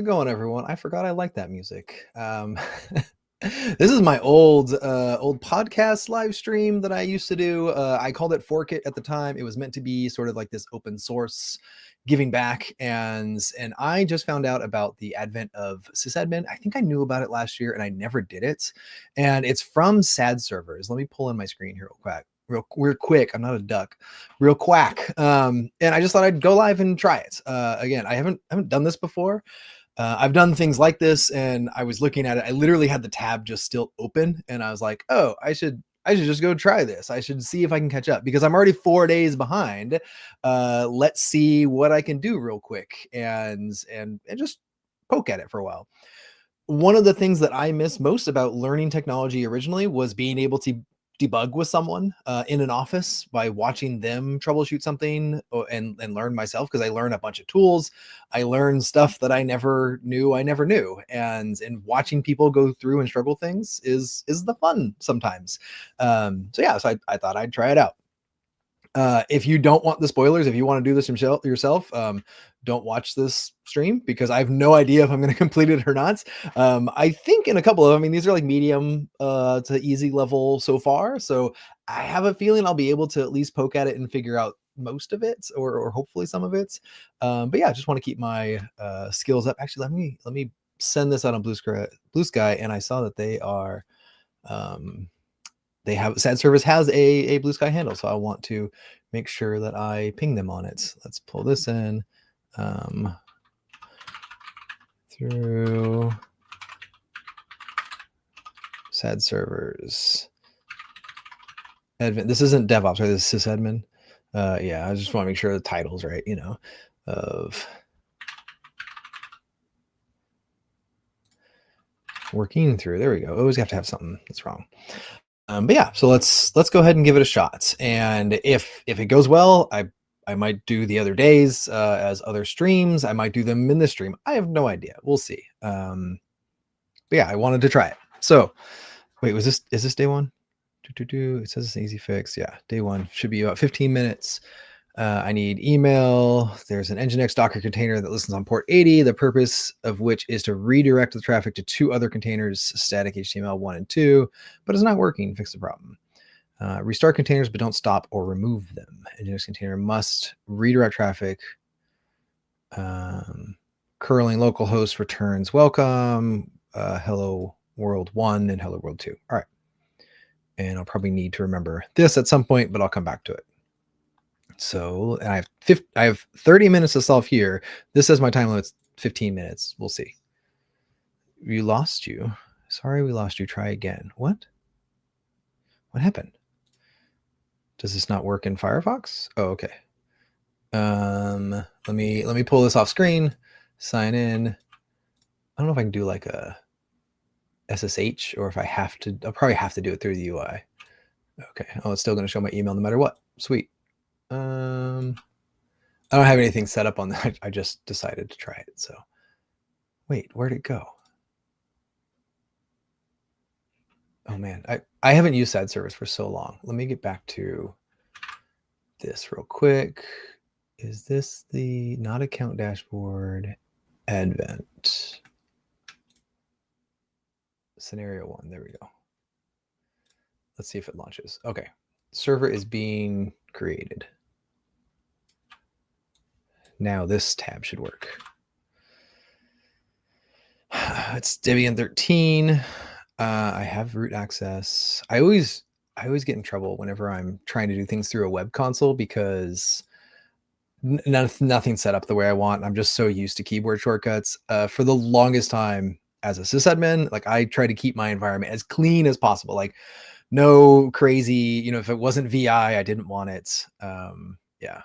it going, everyone? I forgot I like that music. This is my old podcast live stream that I used to do. I called it Fork It at the time. It was meant to be sort of like this open source giving back, and I just found out about the advent of sysadmin. I think I knew about it last year and I never did it. And it's from sad servers. Let me pull in my screen here real quick. Real quick. I'm not a duck. Real quack. And I just thought I'd go live and try it. Again, I haven't done this before. I've done things like this, and I was looking at it. I literally had the tab just still open, and I was like, "Oh, I should just go try this. I should see if I can catch up because I'm already 4 days behind. Let's see what I can do real quick and just poke at it for a while." One of the things that I miss most about learning technology originally was being able to debug with someone in an office by watching them troubleshoot something and learn myself, because I learn a bunch of tools. I learn stuff that I never knew and watching people go through and struggle things is the fun sometimes. So I thought I'd try it out. If you don't want the spoilers, if you want to do this yourself, don't watch this stream because I have no idea if I'm going to complete it or not. I think in a couple of, I mean, these are like medium to easy level so far. So I have a feeling I'll be able to at least poke at it and figure out most of it, or hopefully some of it. But yeah, I just want to keep my skills up. Actually, let me send this out on Blue Sky, and I saw that they are, they have sad service has a Blue Sky handle, so I want to make sure that I ping them on it. Let's pull this in through sad servers. Admin. This isn't DevOps, right? This is sysadmin. Yeah, I just want to make sure the title's right, of working through. There we go. Always have to have something that's wrong. But yeah, so let's go ahead and give it a shot. And if it goes well, I might do the other days as other streams. I might do them in this stream. I have no idea. We'll see. But yeah, I wanted to try it. So wait, is this day one? It says it's an easy fix. Yeah, day one should be about 15 minutes. I need email. There's an Nginx Docker container that listens on port 80, the purpose of which is to redirect the traffic to two other containers, static HTML 1 and 2, but it's not working. Fix the problem. Restart containers, but don't stop or remove them. Nginx container must redirect traffic. Curling localhost returns welcome, hello world 1 and hello world 2. All right. And I'll probably need to remember this at some point, but I'll come back to it. So I have 30 minutes to solve here. This says my time limit's 15 minutes. We'll see. We lost you. Sorry, we lost you. Try again. What happened? Does this not work in Firefox? Oh, okay. Let me pull this off screen, sign in. I don't know if I can do like a SSH, or if I have to, I'll probably have to do it through the UI. Okay. Oh, it's still going to show my email no matter what. Sweet. I don't have anything set up on that. I just decided to try it. So wait, where'd it go? Oh man, I haven't used sad service for so long. Let me get back to this real quick. Is this the not account dashboard advent? Scenario 1, there we go. Let's see if it launches. Okay, server is being created. Now this tab should work. It's Debian 13. I have root access. I always get in trouble whenever I'm trying to do things through a web console because nothing's set up the way I want. I'm just so used to keyboard shortcuts. For the longest time as a sysadmin, like I try to keep my environment as clean as possible. Like no crazy, if it wasn't VI, I didn't want it. Yeah.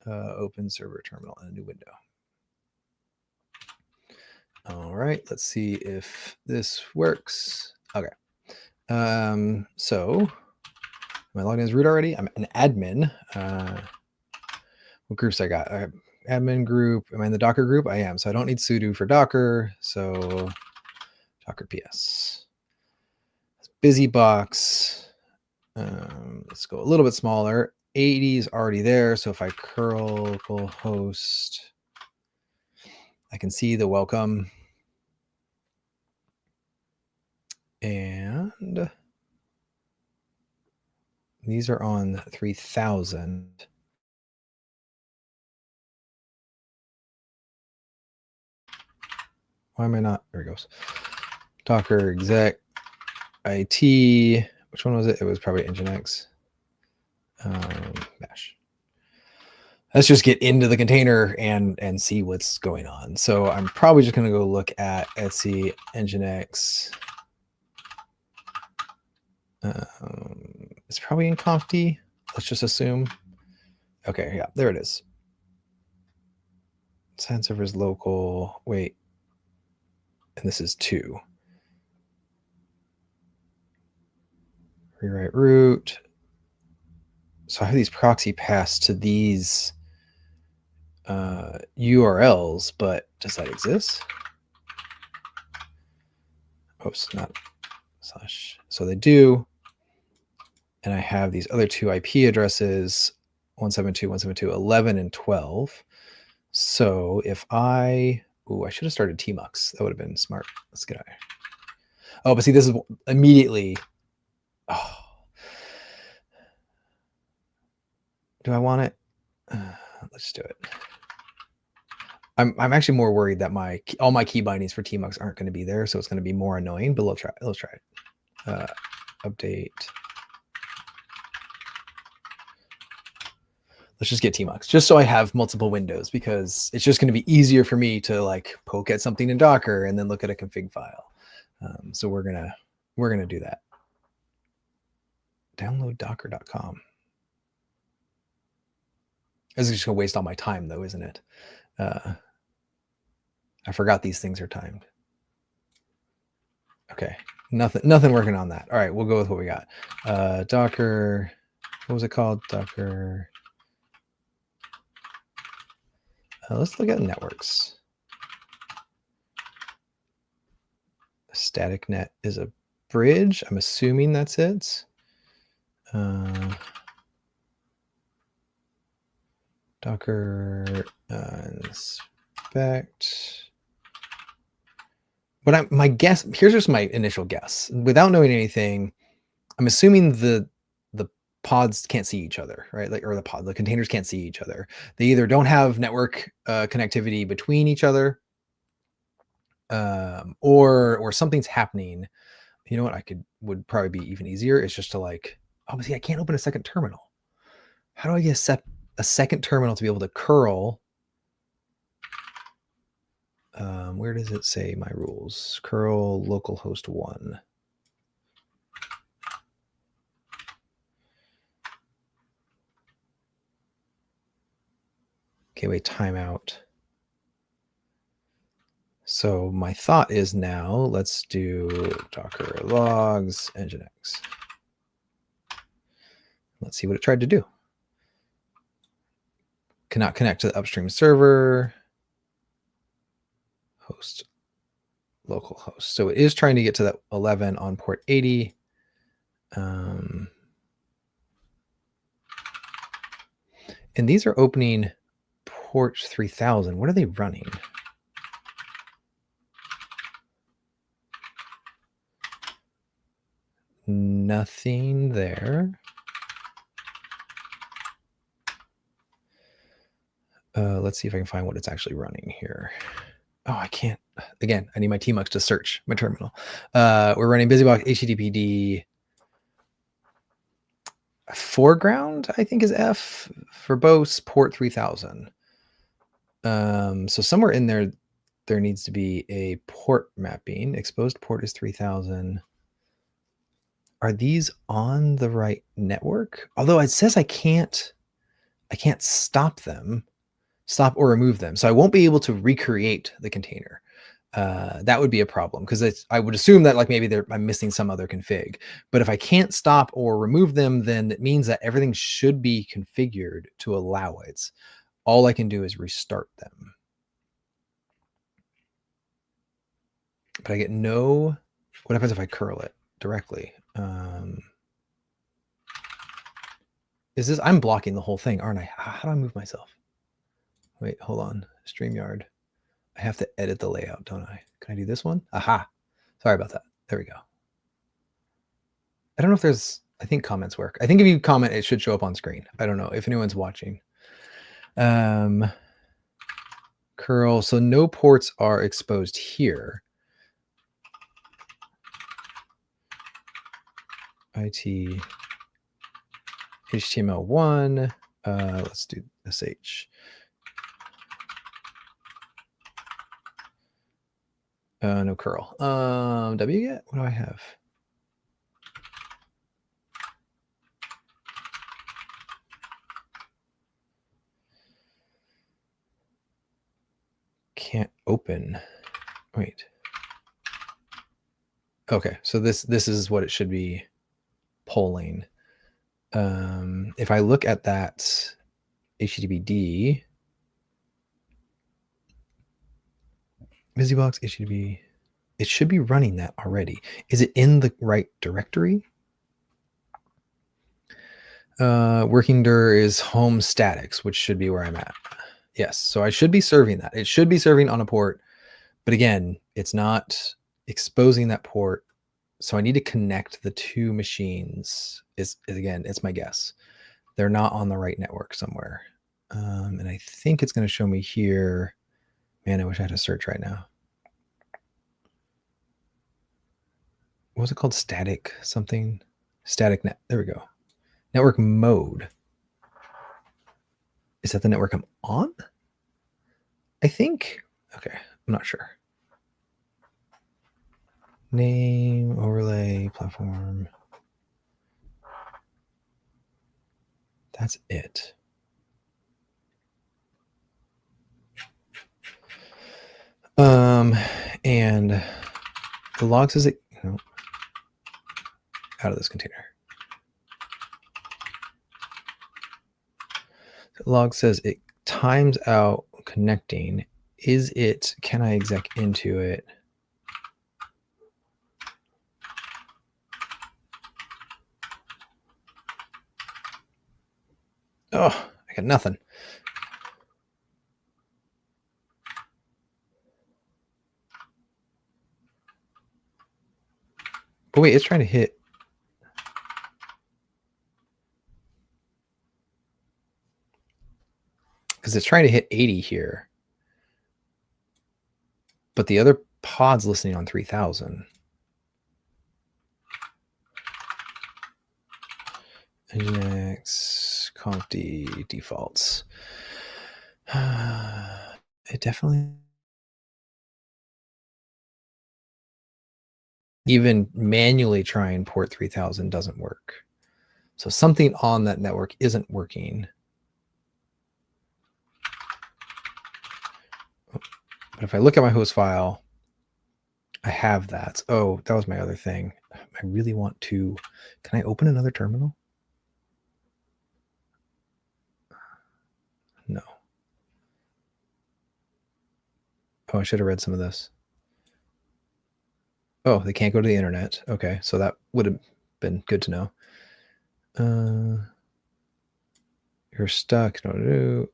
Open server terminal in a new window. All right, let's see if this works. Okay. So am I logged in as root already? I'm an admin. What groups I got? I have admin group. Am I in the Docker group? I am. So I don't need sudo for Docker. So Docker PS. BusyBox. Let's go a little bit smaller. 80 is already there. So if I curl localhost, I can see the welcome. And these are on 3000. Why am I not? There it goes. Docker exec IT. Which one was it? It was probably Nginx. Bash. Let's just get into the container and see what's going on. So I'm probably just going to go look at etc Nginx. It's probably in conft. Let's just assume. Okay, yeah, there it is. Sign server is local. Wait. And this is 2. Rewrite root. So I have these proxy paths to these URLs, but does that exist? Oops, not slash. So they do. And I have these other 2 IP addresses, 172.172.11 and 12. So if I should have started tmux. That would have been smart. Let's get out of here. Oh, but see, this is immediately. Oh. Do I want it? Let's do it. I'm actually more worried that all my key bindings for tmux aren't going to be there, so it's going to be more annoying. But let's try it. Update. Let's just get tmux, just so I have multiple windows, because it's just going to be easier for me to like poke at something in Docker and then look at a config file. So we're gonna do that. Download docker.com. This is just gonna waste all my time, though, isn't it? I forgot these things are timed. Okay, nothing working on that. All right, we'll go with what we got. Docker. What was it called? Docker. Let's look at networks. Static net is a bridge. I'm assuming that's it. Docker inspect. But my guess, here's just my initial guess. Without knowing anything, I'm assuming the pods can't see each other, right? Like, or the containers can't see each other. They either don't have network connectivity between each other, or something's happening. You know what would probably be even easier is just to like, oh, see, I can't open a second terminal. How do I get a second terminal to be able to curl? Where does it say my rules? Curl localhost 1. Okay, wait, timeout. So my thought is now let's do Docker logs Nginx. Let's see what it tried to do. Cannot connect to the upstream server. Host localhost. So it is trying to get to that 11 on port 80. And these are opening port 3000. What are they running? Nothing there. Let's see if I can find what it's actually running here. Oh, I can't. Again, I need my tmux to search my terminal. We're running BusyBox HTTPD. Foreground, I think, is F. Verbose port 3000. So somewhere in there needs to be a port mapping. Exposed port is 3000. Are these on the right network? Although it says I can't stop or remove them. So I won't be able to recreate the container. That would be a problem, because I would assume that like maybe I'm missing some other config. But if I can't stop or remove them, then it means that everything should be configured to allow it. All I can do is restart them. But I get no. What happens if I curl it directly? Is this? I'm blocking the whole thing, aren't I? How do I move myself? Wait, hold on. StreamYard. I have to edit the layout, don't I? Can I do this one? Aha. Sorry about that. There we go. I don't know if there's, I think comments work. I think if you comment, it should show up on screen. I don't know if anyone's watching. Curl, so no ports are exposed here. IT HTML1, let's do SH. No curl. wget, what do I have? Can't open. Wait. Okay, so this is what it should be polling. If I look at that HTTPD, BusyBox HTTP, it should be running that already. Is it in the right directory? Working dir is home statics, which should be where I'm at. Yes, so I should be serving that. It should be serving on a port, but again, it's not exposing that port. So I need to connect the two machines. Again, it's my guess. They're not on the right network somewhere. And I think it's going to show me here. Man, I wish I had a search right now. What was it called? Static something? Static net. There we go. Network mode. Is that the network I'm on? I think. Okay, I'm not sure. Name, overlay, platform. That's it. And the log says it, out of this container. The log says it times out connecting. Is it, can I exec into it? Oh, I got nothing. But wait, it's trying to hit. Because it's trying to hit 80 here. But the other pod's listening on 3000. Nginx conf defaults. It definitely, even manually trying port 3000 doesn't work. So something on that network isn't working. But if I look at my host file, I have that. Oh, that was my other thing. I really want to, can I open another terminal? No. Oh, I should have read some of this. Oh, they can't go to the internet. Okay, so that would have been good to know. You're stuck. No.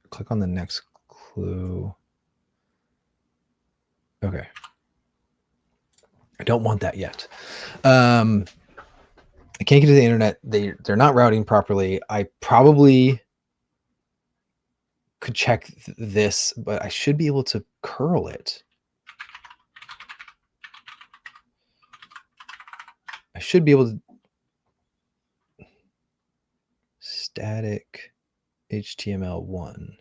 Click on the next clue. Okay. I don't want that yet. I can't get to the internet. They're not routing properly. I probably could check this, but I should be able to curl it. I should be able to static HTML1.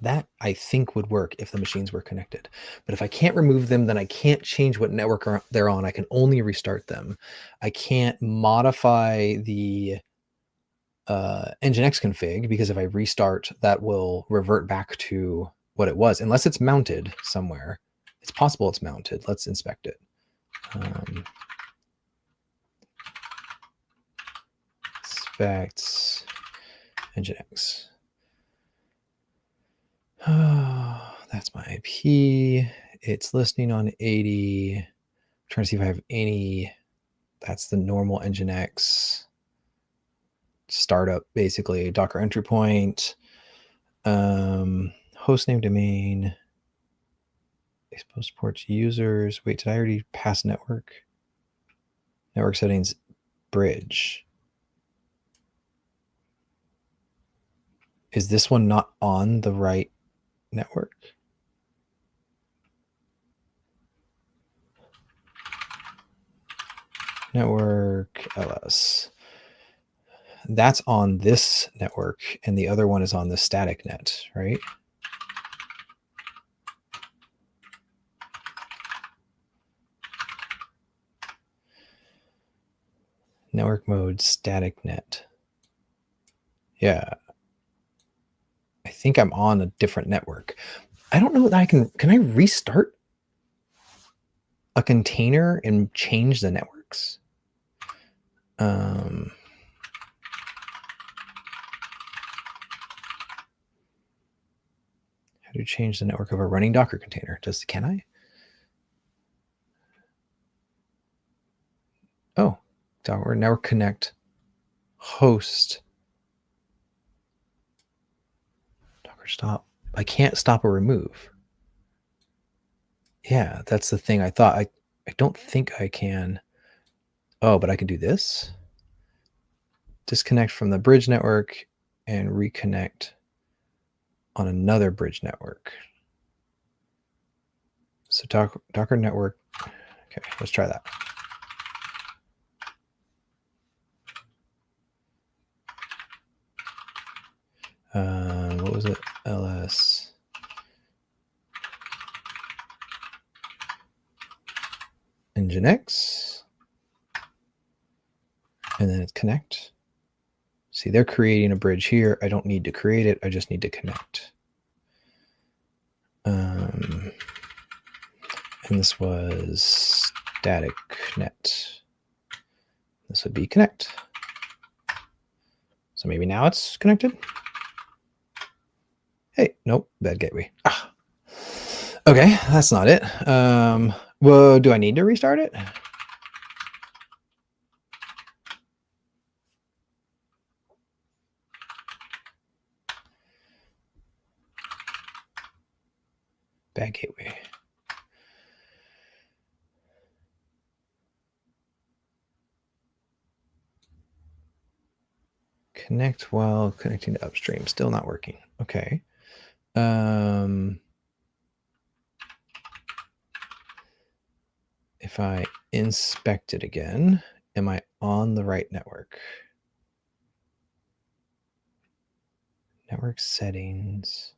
That I think would work if the machines were connected. But if I can't remove them, then I can't change what network they're on. I can only restart them. I can't modify the Nginx config, because if I restart, that will revert back to what it was, unless it's mounted somewhere. It's possible it's mounted. Let's inspect it. Inspect Nginx. Oh, that's my IP. It's listening on 80. I'm trying to see if I have any. That's the normal Nginx startup, basically. Docker entry point, hostname domain. Exposed ports users. Wait, did I already pass network? Network settings, bridge. Is this one not on the right network? Network ls. That's on this network, and the other one is on the static net, right? Network mode, static net. Yeah. I think I'm on a different network. I don't know that I can I restart a container and change the networks? How to change the network of a running Docker container? Can I? Oh, Docker network connect host. Docker stop. I can't stop or remove. Yeah, that's the thing. I thought I don't think I can. Oh, but I can do this. Disconnect from the bridge network and reconnect on another bridge network. So Docker network. Okay, let's try that. What was it? ls. Nginx. And then it's connect. See, they're creating a bridge here. I don't need to create it. I just need to connect. And this was static net. This would be connect. So maybe now it's connected. Hey, nope, bad gateway. Ah. Okay, that's not it. Well, do I need to restart it? Bad gateway. Connect while connecting to upstream. Still not working. Okay. If I inspect it again, am I on the right network? Network settings.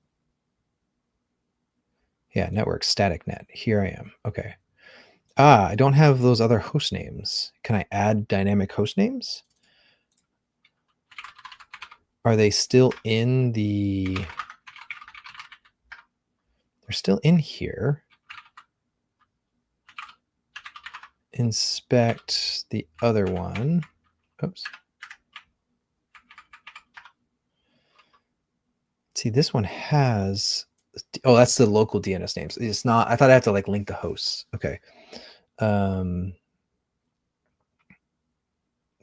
Yeah, network static net. Here I am. Okay. I don't have those other host names. Can I add dynamic host names? Are they still in the... They're still in here. Inspect the other one. Oops. See, this one has... Oh, that's the local DNS names. It's not... I thought I had to like link the hosts. Okay. But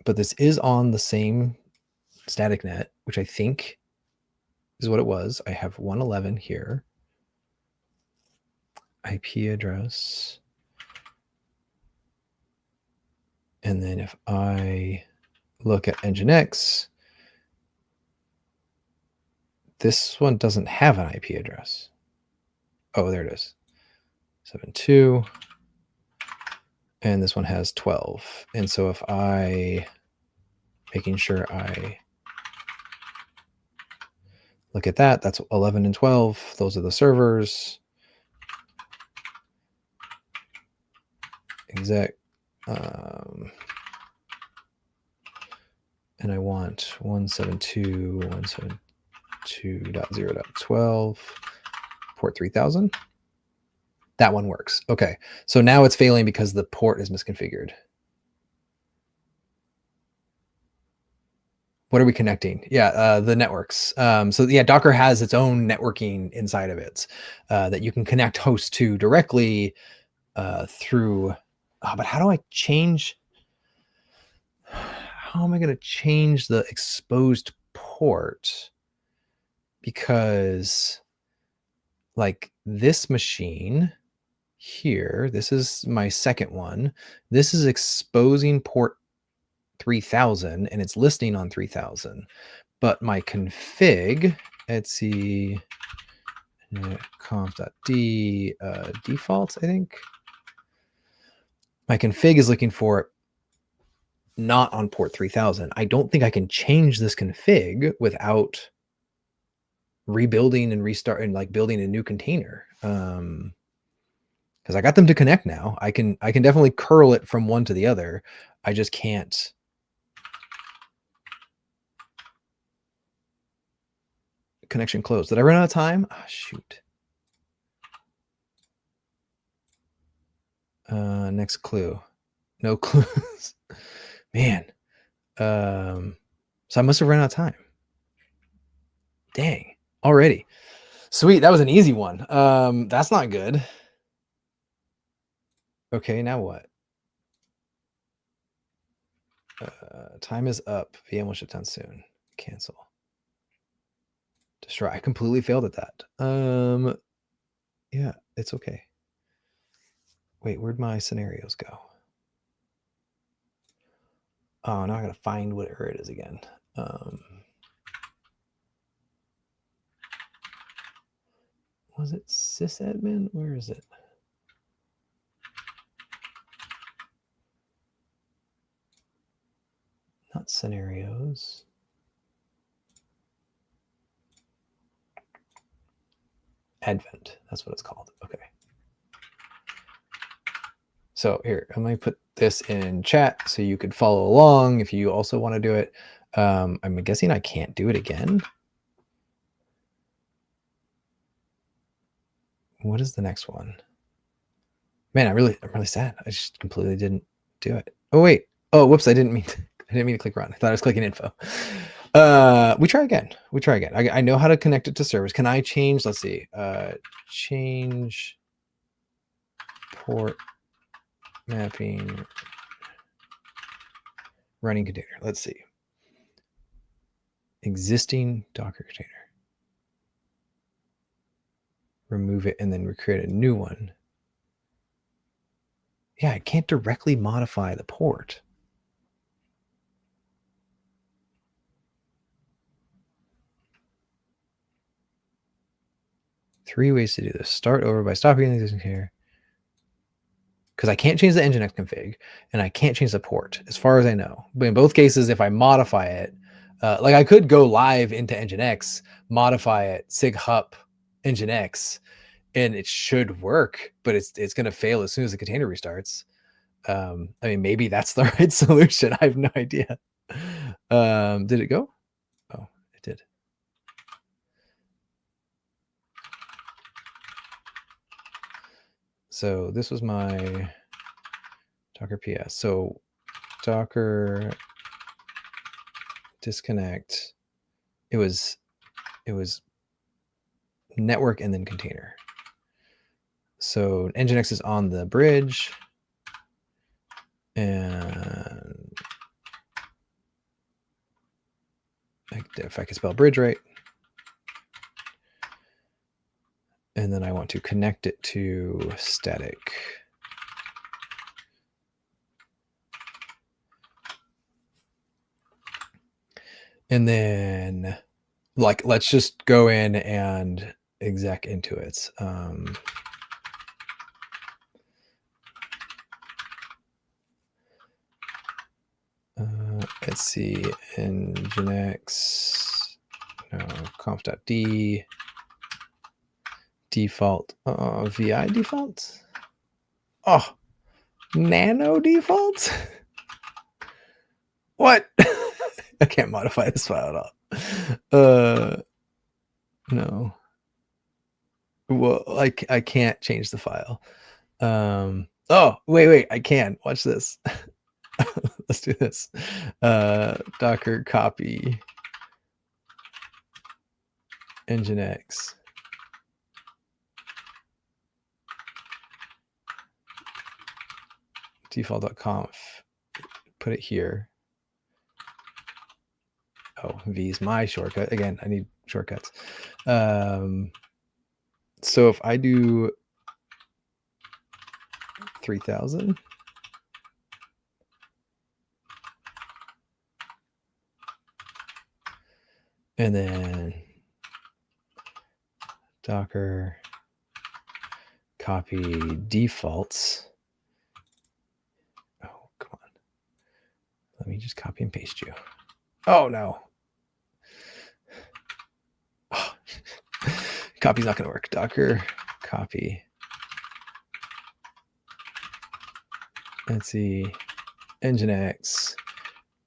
this is on the same static net, which I think is what it was. I have 111 here. IP address. And then if I look at Nginx, this one doesn't have an IP address. Oh, there it is. 72. And this one has 12. And so if I, making sure I look at that, that's 11 and 12. Those are the servers. Exec. And I want 172.172.0.12, port 3000. That one works. Okay. So now it's failing because the port is misconfigured. What are we connecting? Yeah, the networks. So yeah, Docker has its own networking inside of it that you can connect hosts to directly through. But how do I change? How am I going to change the exposed port? Because like this machine here. This is my second one. This is exposing port 3000 and it's listing on 3000. But my config, etc conf.d default, I think. My config is looking for not on port 3000. I don't think I can change this config without rebuilding and restarting, like building a new container. Because I got them to connect now. I can definitely curl it from one to the other. I just can't. Connection closed. Did I run out of time? Oh, shoot. Next clue. No clues. Man. So I must have run out of time. Dang. Already. Sweet. That was an easy one. That's not good. Okay, now what? Time is up. VM will shut down soon. Cancel. Destroy. I completely failed at that. Yeah, it's okay. Wait, where'd my scenarios go? Oh, now I gotta find whatever it is again. Was it sysadmin? Where is it? Not scenarios. Advent. That's what it's called. Okay. So here, I'm going to put this in chat so you could follow along if you also want to do it. I'm guessing I can't do it again. What is the next one? Man, I'm really sad. I just completely didn't do it. Oh wait. Oh, whoops! I didn't mean to click run. I thought I was clicking info. We try again. I know how to connect it to servers. Can I change? Let's see. Change port mapping running container. Let's see. Existing Docker container. Remove it and then recreate a new one. Yeah, I can't directly modify the port. Three ways to do this. Start over by stopping the existing container. Because I can't change the Nginx config and I can't change the port as far as I know. But in both cases, if I modify it, like I could go live into Nginx, modify it, sig hup Nginx, and it should work, but it's going to fail as soon as the container restarts. I mean, maybe that's the right solution. I have no idea. Did it go? Oh, it did. So this was my Docker PS. So Docker disconnect. It was network and then container. So Nginx is on the bridge. And if I can spell bridge right. And then I want to connect it to static. And then like, let's just go in and exec into it. Let's see, Nginx, no, conf.d, default, vi default? Oh, nano default? What? I can't modify this file at all. No. Well, I can't change the file. Oh, wait, I can. Watch this. Let's do this. Docker copy Nginx. Default.conf. Put it here. Oh, V is my shortcut. Again, I need shortcuts. So if I do 3000. And then Docker copy defaults. Oh, come on. Let me just copy and paste you. Oh, no. Oh. Copy's not going to work. Docker copy. Let's see. Nginx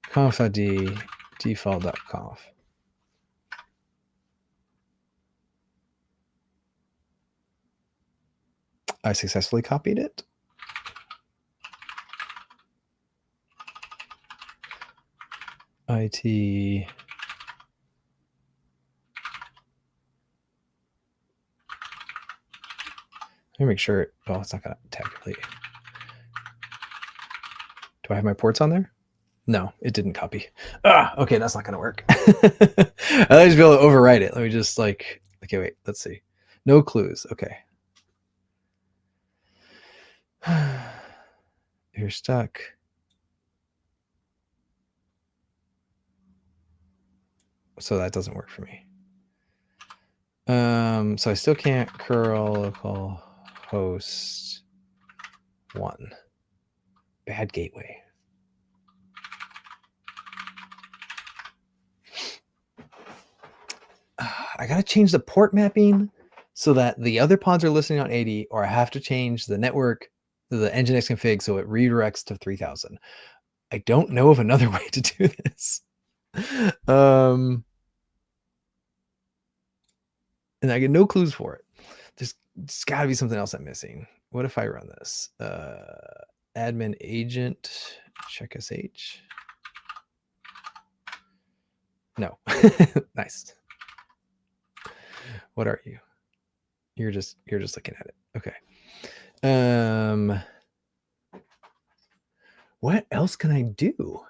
conf.d default.conf. I successfully copied it. IT let me make sure. Oh, it's not going to tabulate. Do I have my ports on there? No, it didn't copy. Okay, that's not going to work. I just be able to overwrite it. Let me just okay, wait, let's see. No clues. Okay. You're stuck. So that doesn't work for me. So I still can't curl local host 1. Bad gateway. I gotta change the port mapping so that the other pods are listening on 80, or I have to change the network, the Nginx config, so it redirects to 3000. I don't know of another way to do this. And I get no clues for it. There's gotta be something else I'm missing. What if I run this? Admin agent, check SH. No. Nice. What are you? You're just looking at it. Okay. What else can I do?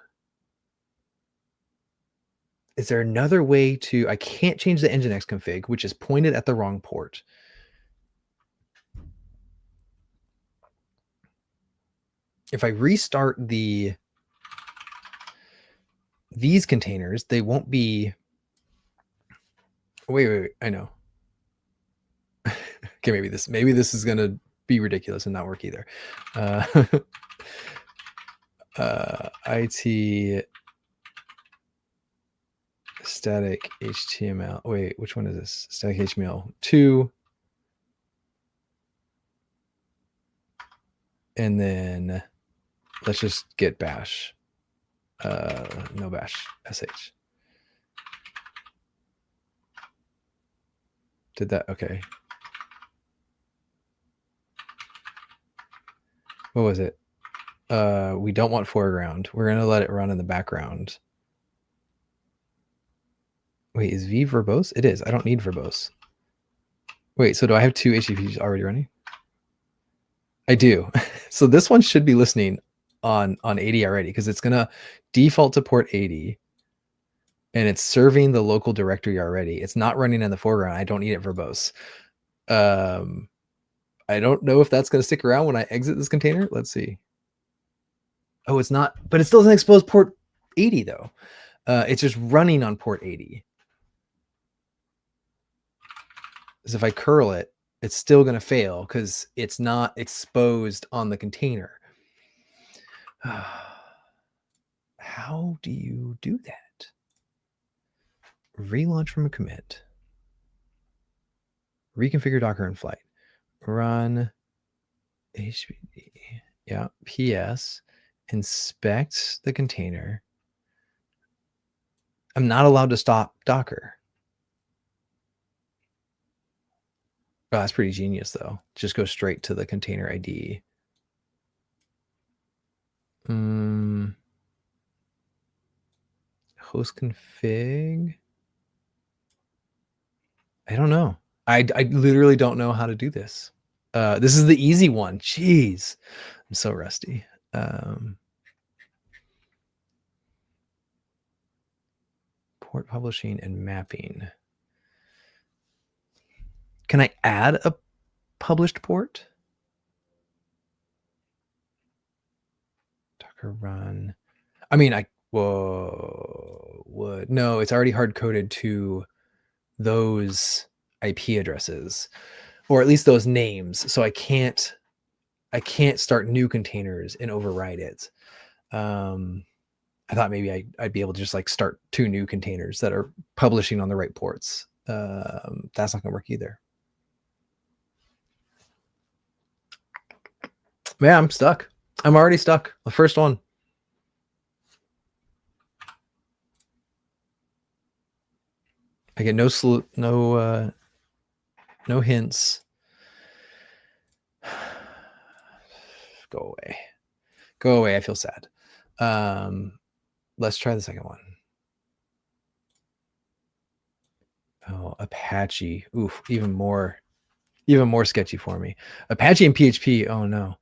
Is there another way to... I can't change the Nginx config, which is pointed at the wrong port. If I restart these containers, they won't be... Wait. I know. Okay, maybe this is gonna be ridiculous and not work either. IT static HTML. Wait, which one is this? Static HTML 2. And then let's just get bash. No bash sh. Did that? Okay. What was it? We don't want foreground. We're gonna let it run in the background. Wait, is v verbose? It is. I don't need verbose. Wait, so do I have 2 HTTPs already running? I do. So this one should be listening on 80 already, because it's gonna default to port 80, and it's serving the local directory already. It's not running in the foreground. I don't need it verbose. I don't know if that's gonna stick around when I exit this container. Let's see. Oh, it's not, but it still doesn't expose port 80 though. It's just running on port 80. So if I curl it, it's still going to fail because it's not exposed on the container. How do you do that? Relaunch from a commit. Reconfigure Docker in flight. Run HPD. Yeah, PS. Inspect the container. I'm not allowed to stop Docker. Oh, that's pretty genius, though. Just go straight to the container ID. Host config. I don't know. I literally don't know how to do this. This is the easy one. Jeez, I'm so rusty. Port publishing and mapping. Can I add a published port? Docker run. I mean, no, it's already hard coded to those IP addresses, or at least those names. So I can't start new containers and override it. I thought maybe I'd be able to just like start 2 new containers that are publishing on the right ports. That's not gonna work either. Yeah, I'm stuck. I'm already stuck. The first one. I get no hints. Go away. Go away. I feel sad. Let's try the second one. Oh, Apache. Oof, even more sketchy for me. Apache and PHP. Oh no.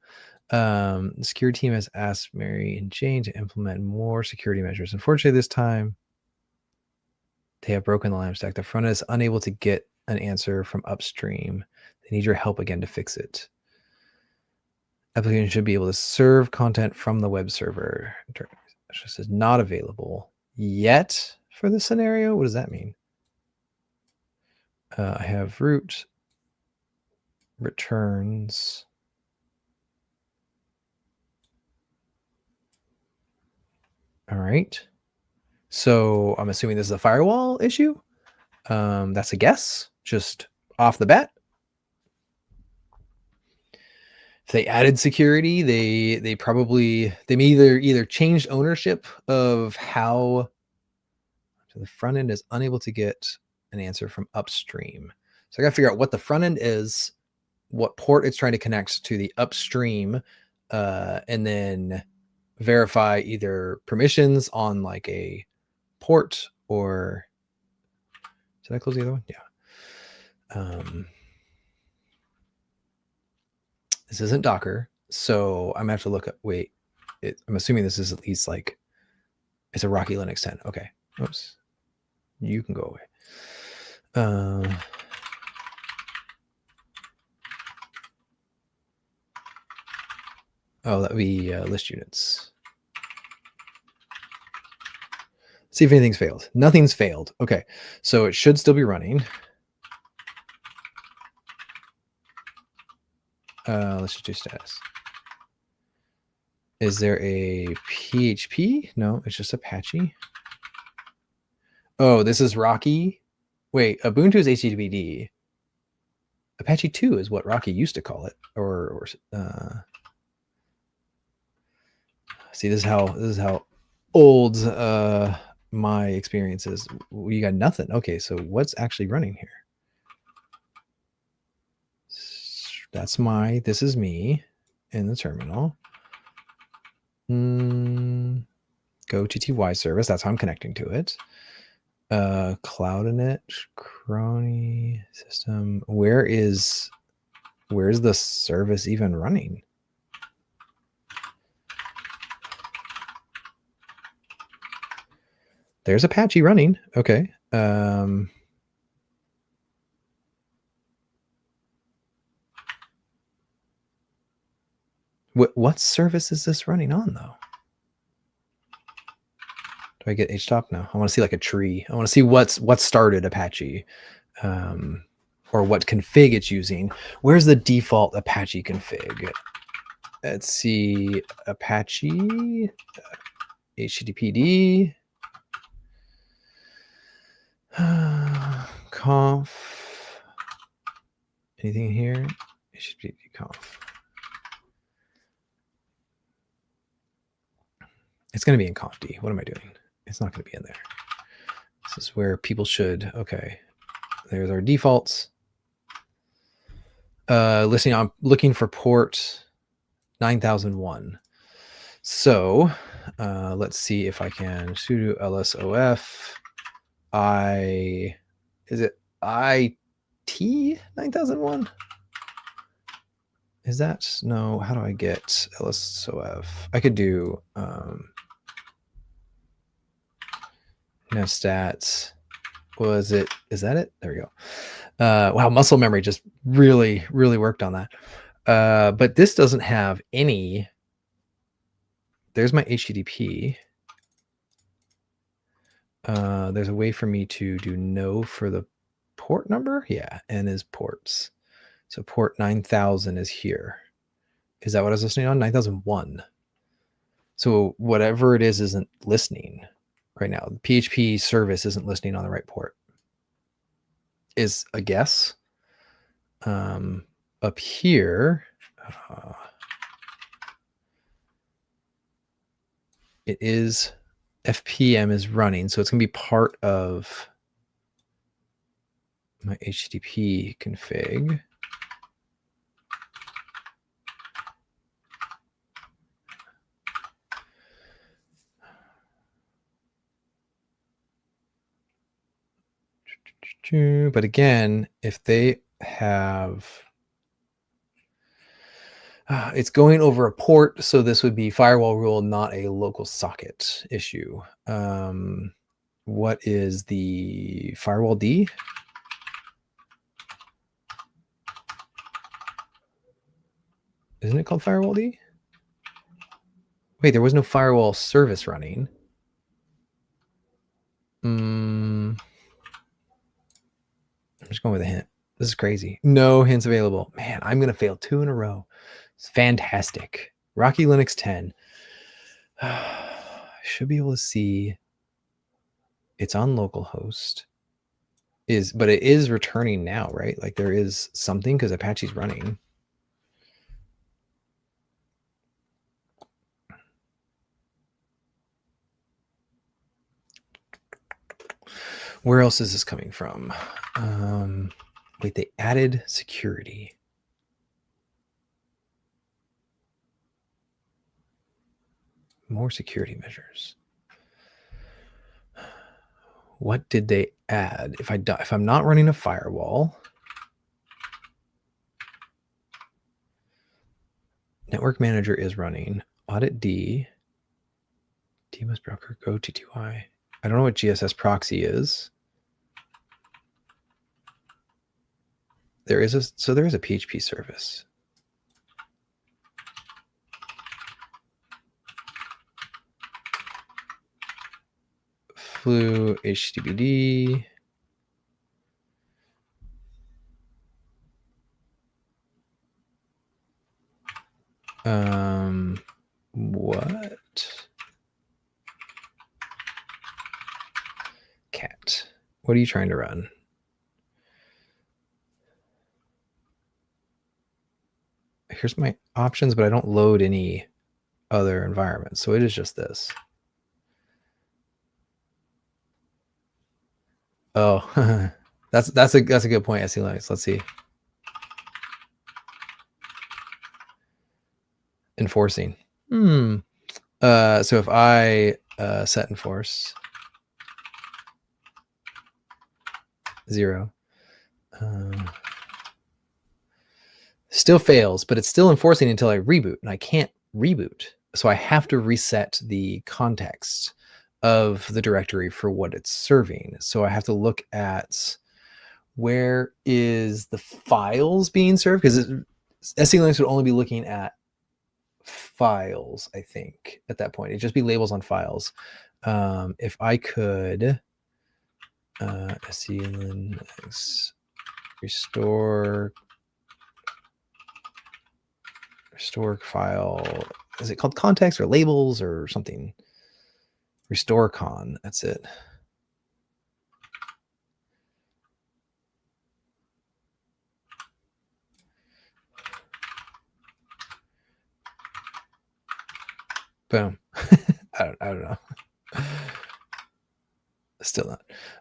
The security team has asked Mary and Jane to implement more security measures. Unfortunately, this time they have broken the LAMP stack. The front end is unable to get an answer from upstream. They need your help again to fix it. Application should be able to serve content from the web server. It just is not available yet for this scenario. What does that mean? I have root returns. All right. So I'm assuming this is a firewall issue. That's a guess, just off the bat. If they added security, they may either changed ownership of how the front end is unable to get an answer from upstream. So I got to figure out what the front end is, what port it's trying to connect to the upstream, and then verify either permissions on like a port or did I close the other one? Yeah. This isn't Docker, so I'm gonna have to look up. Wait, I'm assuming this is at least like it's a Rocky Linux 10. Okay. Oops. You can go away. Oh, that would be list units. See if anything's failed. Nothing's failed. Okay, so it should still be running. Let's just do status. Is there a PHP? No, it's just Apache. Oh, this is Rocky. Wait, Ubuntu is HTTPD. Apache 2 is what Rocky used to call it. Or see, this is how old my experience is. You got nothing. Okay, so what's actually running here? This is me in the terminal. Go TTY service. That's how I'm connecting to it. Cloud init, crony system. Where's the service even running? There's Apache running. Okay. What service is this running on though? Do I get htop? No. I want to see like a tree. I want to see what started Apache, or what config it's using. Where's the default Apache config? Let's see, Apache, HTTPD, conf. Anything here? HTTPD conf. It's going to be in confd. What am I doing? It's not going to be in there. This is where people should. Okay, there's our defaults. Listening, I'm looking for port 9001. So let's see if I can sudo lsof is it IT 9001? Is that no? How do I get lsof? I could do stats. Is that it? There we go. Wow, muscle memory just really worked on that. But this doesn't have any there's my HTTP. There's a way for me to do no for the port number. Yeah, N is ports. So port 9000 is here. Is that what I was listening on? 9001. So whatever it is isn't listening right now. The PHP service isn't listening on the right port. Is a guess. Up here, it is FPM is running, so it's going to be part of my HTTP config. But again, if they have, it's going over a port, so this would be firewall rule, not a local socket issue. What is the firewall D? Isn't it called firewall D? Wait, there was no firewall service running. I'm just going with a hint. This is crazy. No hints available. Man, I'm going to fail 2 in a row. It's fantastic. Rocky Linux 10. I should be able to see it's on localhost. But it is returning now, right? Like there is something because Apache's running. Where else is this coming from? Wait, they added security. More security measures. What did they add? If I'm not running a firewall, network manager is running. Audit D. DMS broker go TTY. I don't know what GSS proxy is. There is a PHP service. Flu HTTPD. What? Cat. What are you trying to run? Here's my options, but I don't load any other environments. So it is just this. Oh, that's a good point, SE Linux. Let's see. Enforcing. So if I set enforce 0, still fails, but it's still enforcing until I reboot, and I can't reboot. So I have to reset the context of the directory for what it's serving. So I have to look at where is the files being served, because SE Linux would only be looking at files, I think, at that point. It'd just be labels on files. If I could SE Linux restore file, is it called context or labels or something? Restore con, that's it. Boom. I don't know. Still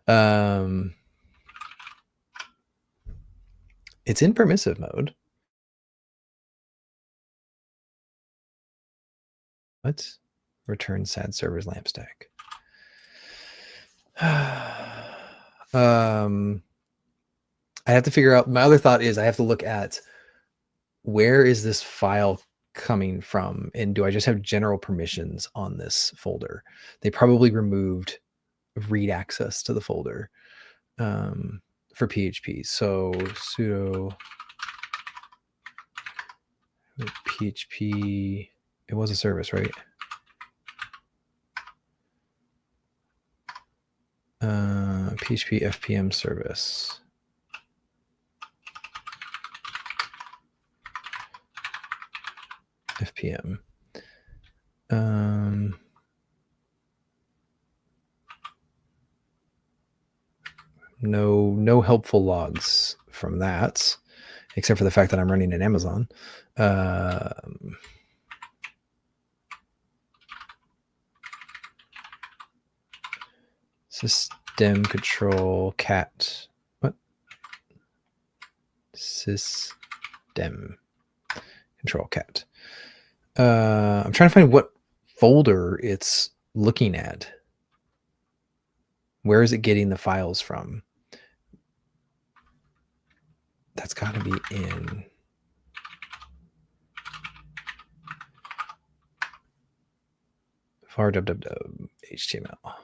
not. It's in permissive mode. What? Return sad servers lamp stack. I have to figure out, my other thought is I have to look at where is this file coming from, and do I just have general permissions on this folder? They probably removed read access to the folder for PHP. So sudo PHP, it was a service, right? PHP FPM service. FPM. No helpful logs from that, except for the fact that I'm running in Amazon. System control cat. What? System control cat. I'm trying to find what folder it's looking at. Where is it getting the files from? That's got to be in var www HTML.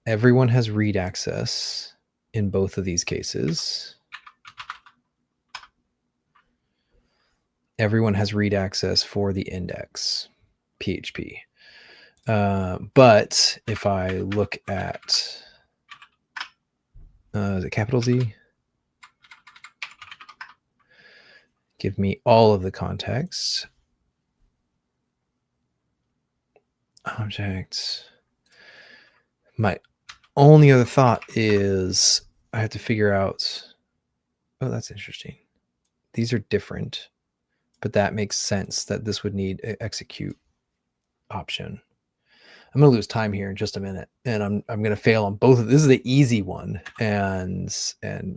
Everyone has read access in both of these cases. Everyone has read access for the index PHP. But if I look at, is it capital Z? Give me all of the context. Objects. My only other thought is I have to figure out, oh, that's interesting. These are different, but that makes sense that this would need an execute option. I'm going to lose time here in just a minute, and I'm going to fail on both of this. Is the easy one, and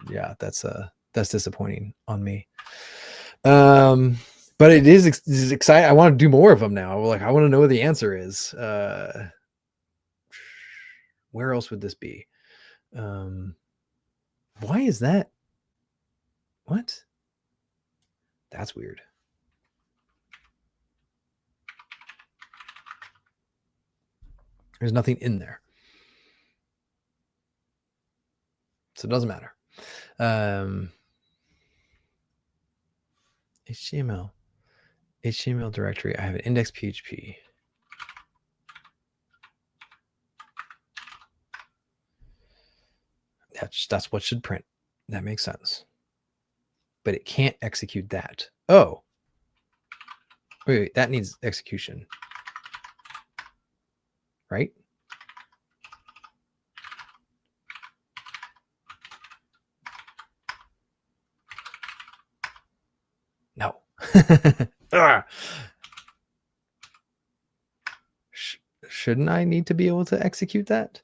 yeah, that's disappointing on me. But it is exciting. I want to do more of them now. Like, I want to know what the answer is. Where else would this be? Why is that? What? That's weird. There's nothing in there. So it doesn't matter. HTML directory. I have an index PHP. That's what should print. That makes sense. But it can't execute that. Oh. Wait, that needs execution. Right? No. Shouldn't I need to be able to execute that?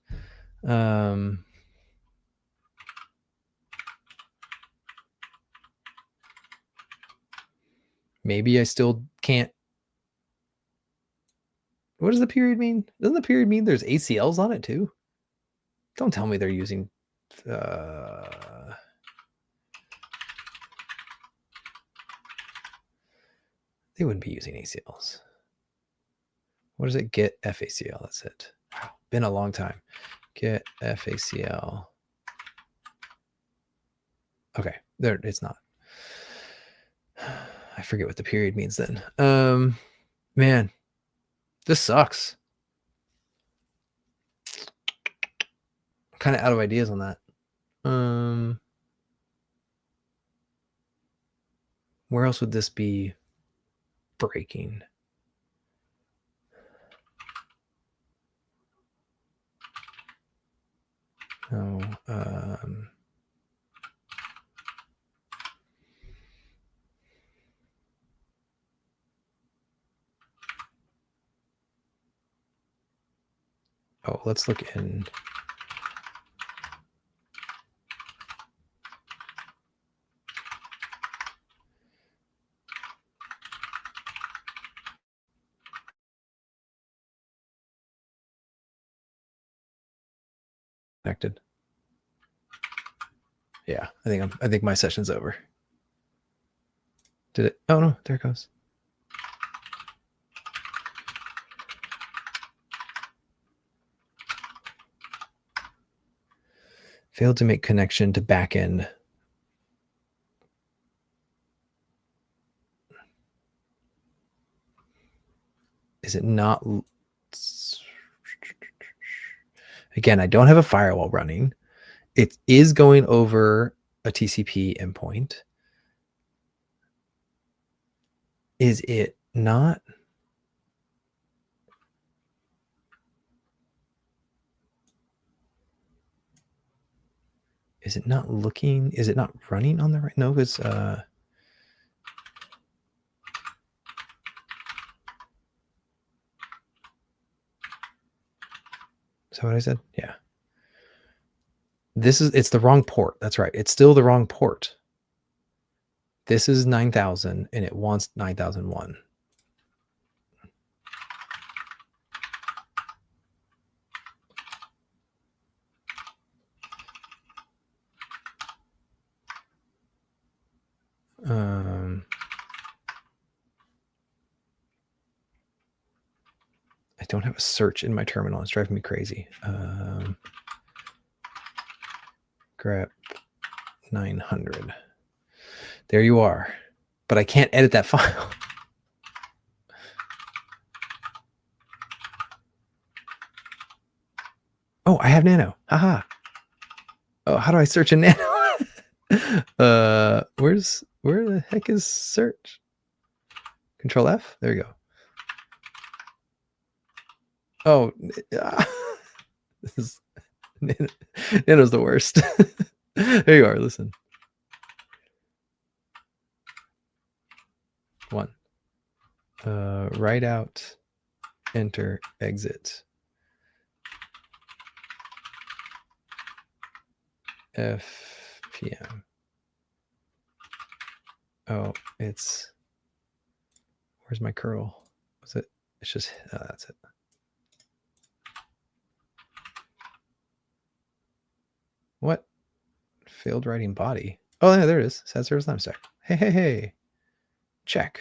Maybe I still can't. What does the period mean? Doesn't the period mean there's ACLs on it too? Don't tell me they're using they wouldn't be using ACLs. What does it get? FACL, that's it. Wow, been a long time. Get FACL. Okay, there it's not. I forget what the period means then. Man, this sucks. I'm kind of out of ideas on that. Where else would this be breaking? Oh, oh, let's look in. Connected. Yeah, I think my session's over. Did it? Oh no, there it goes. Failed to make connection to backend. Is it not? Again, I don't have a firewall running. It is going over a TCP endpoint. Is it not? Is it not looking? Is it not running on the right? No, because is that what I said? Yeah. It's the wrong port. That's right. It's still the wrong port. This is 9000 and it wants 9001. I don't have a search in my terminal. It's driving me crazy. Grep 900. There you are. But I can't edit that file. Oh, I have nano. Haha. Oh, how do I search in nano? Where the heck is search? Control F? There you go. Oh, this is nano's the worst. There you are. Listen. 1. Write out, enter, exit. FPM. Oh, it's, where's my curl? Was it? It's just, that's it. What? Failed writing body. Oh, yeah, there it is. Sad service time stack. Hey. Check.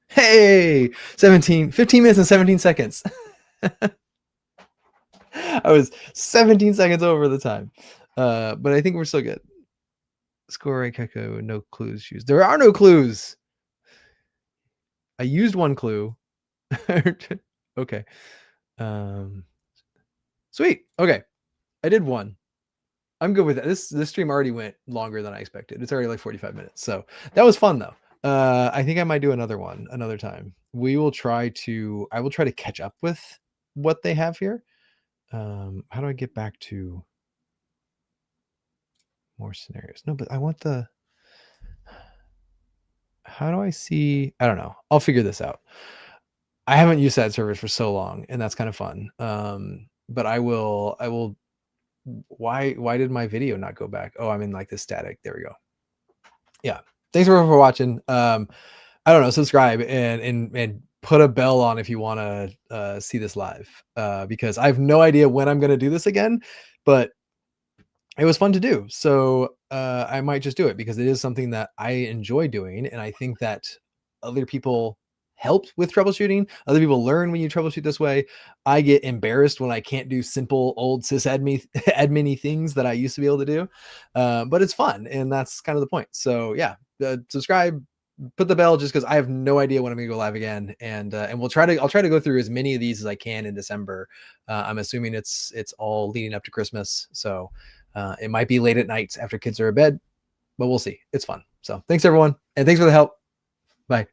Hey, 15 minutes and 17 seconds. I was 17 seconds over the time. But I think we're still good. Score right, Keko, no clues used. There are no clues. I used one clue. Okay. Sweet. Okay. I did one. I'm good with that. This stream already went longer than I expected. It's already like 45 minutes. So that was fun though. I think I might do another one another time. I will try to catch up with what they have here. How do I get back to more scenarios? No, but I want the, how do I see? I don't know. I'll figure this out. I haven't used that service for so long and that's kind of fun. But I will, why did my video not go back? Oh, I'm in like this static. There we go. Yeah. Thanks everyone for watching. I don't know, subscribe and put a bell on if you want to see this live, because I have no idea when I'm going to do this again, but it was fun to do. So I might just do it because it is something that I enjoy doing. And I think that other people help with troubleshooting. Other people learn when you troubleshoot this way. I get embarrassed when I can't do simple old sysadmin things that I used to be able to do. But it's fun. And that's kind of the point. So yeah, subscribe, put the bell, just because I have no idea when I'm gonna go live again. And I'll try to go through as many of these as I can in December. I'm assuming it's all leading up to Christmas. So it might be late at night after kids are in bed, but we'll see. It's fun. So thanks everyone. And thanks for the help. Bye.